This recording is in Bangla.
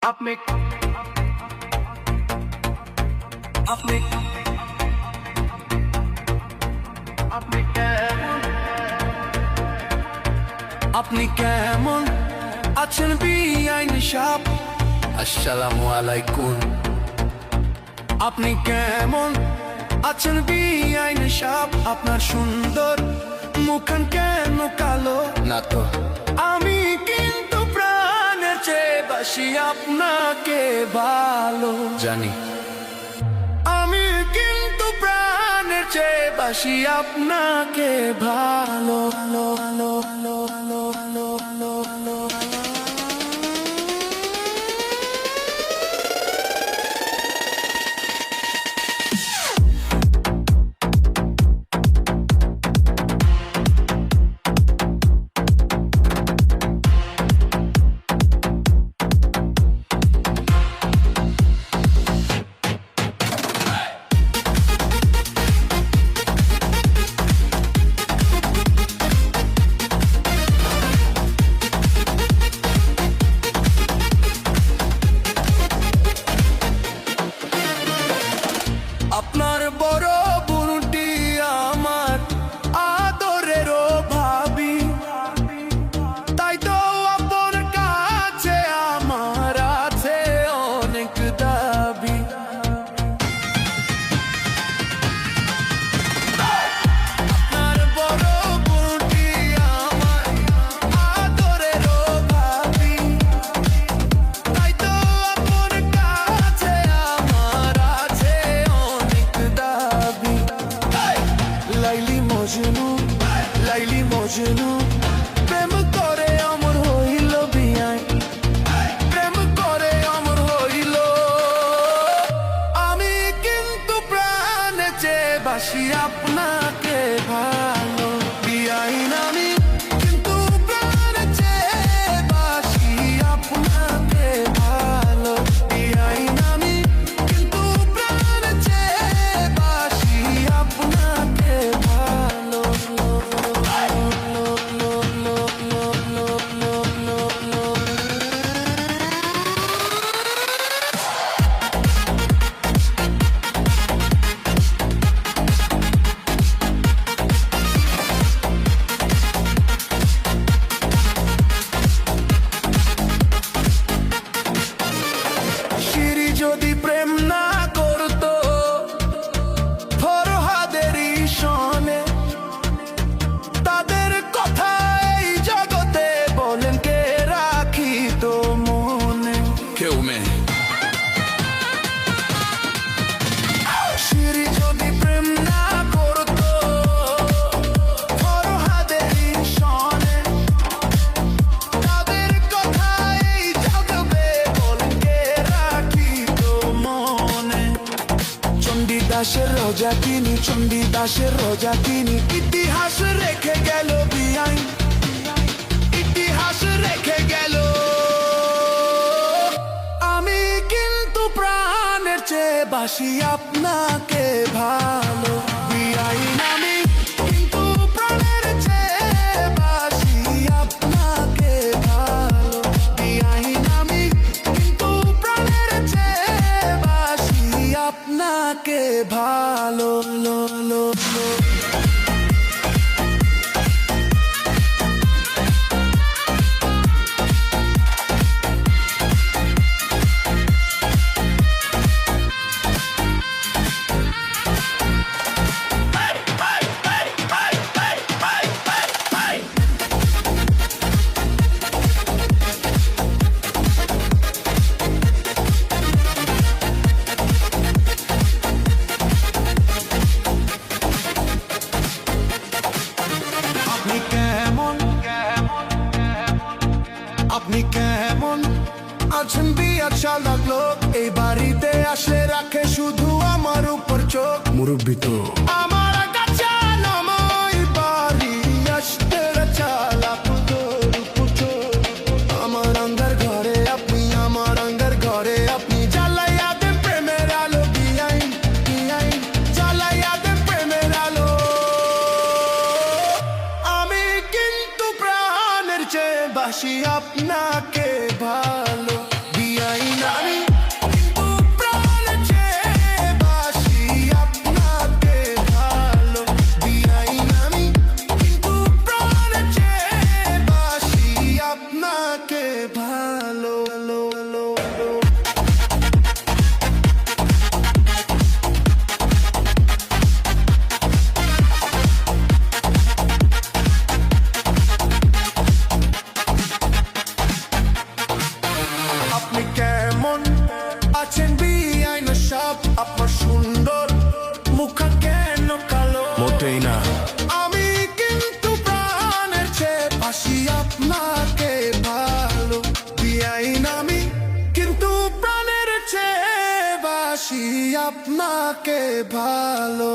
আপনি আপনি আপনি কেমন আপনি কেমন আছেন বিআইন সাহেব? আসসালামু আলাইকুম। আপনি কেমন আছেন বিআইন সাহেব? আপনার সুন্দর মুখখান কেন কালো? না তো আমি কিন্তু প্রাণের চেয়ে বাসি আপনাকে ভালো জানি। আমি কিন্তু প্রাণের চেয়ে বাসি আপনাকে ভালো ভালো ভালো ভালো ভালো ভালো ভালো ভালো। আপনার বড় বোনটি আমার আদরেরও ভাবি, তাই তো আপনার কাছে আমার আছে অনেক দাবি। আপনার বড় বোনটি আমার আদরেরও ভাবি, তাই তো আপনার কাছে আমার আছে দাবি। লাইলি মজনু লাইলি মজনু প্রেম করে অমর হইল বিয়াই, প্রেম করে অমর হইল। আমি কিন্তু প্রাণে চেয়ে বাসি আপনাকে ভালো বিয়াইন। আমি কিন্তু প্রাণে চেয়ে বাসি আপনাকে ভালো বিয়াইন। আমি কিন্তু প্রাণে চেয়ে বাসি আপনাকে ভালো। শিরি যদি প্রেম না করতো ফরহাদেরই সনে, তাদের কথা এই জগতে বলেন কে রাখিত মনে? কেউ মেয়ে। শিরি যদি প্রেম না করতো ফরহাদেরই সনে, তাদের কথা এই জগতে বলেন কে রাখিত মনে? চণ্ডীদাসের রোজা তিনি চণ্ডীদাসের রোজা তিনি ইতিহাস রেখে গেল বিআইন, ইতিহাস রেখে গেল। আমি কিন্তু প্রাণের চেয়ে বাসি আপনাকে ভালো বিআইন। আমি কিন্তু প্রাণের চেয়ে বাসি আপনাকে ভালো বিআইন। আমি কিন্তু প্রাণের চেয়ে বাসি আপনাকে ভালো লো লো লো। আপনি কেমন আপনি কেমন আছেন বিয়া চালাক লোক? এই বাড়িতে আসলে রাখে শুধু আমার উপর চোখ। মুরব্বি তো আমার কাছে নময় বাড়ি আসতে চালাক তোর উপর চোখ। আমার আঙ্গার ঘরে আপনি আমার আঙ্গার ঘরে আপনি জ্বালাইয়া দেন প্রেমের আলো বিআইন, বিআইন জ্বালাইয়া দেন প্রেমের আলো। আমি কিন্তু প্রাণের চেয়ে বাসি আপনাকে ভালো বিআইন। আপনি কেমন আছেন বিআইন সাহেব? আপনার সুন্দর মুখ কেন কালো? মোটেই না, আমি কিন্তু প্রাণের চেয়ে বাসি আপনাকে ভালো। বিআইন আমি কিন্তু প্রাণের চেয়ে বাসি আপনাকে ভালো।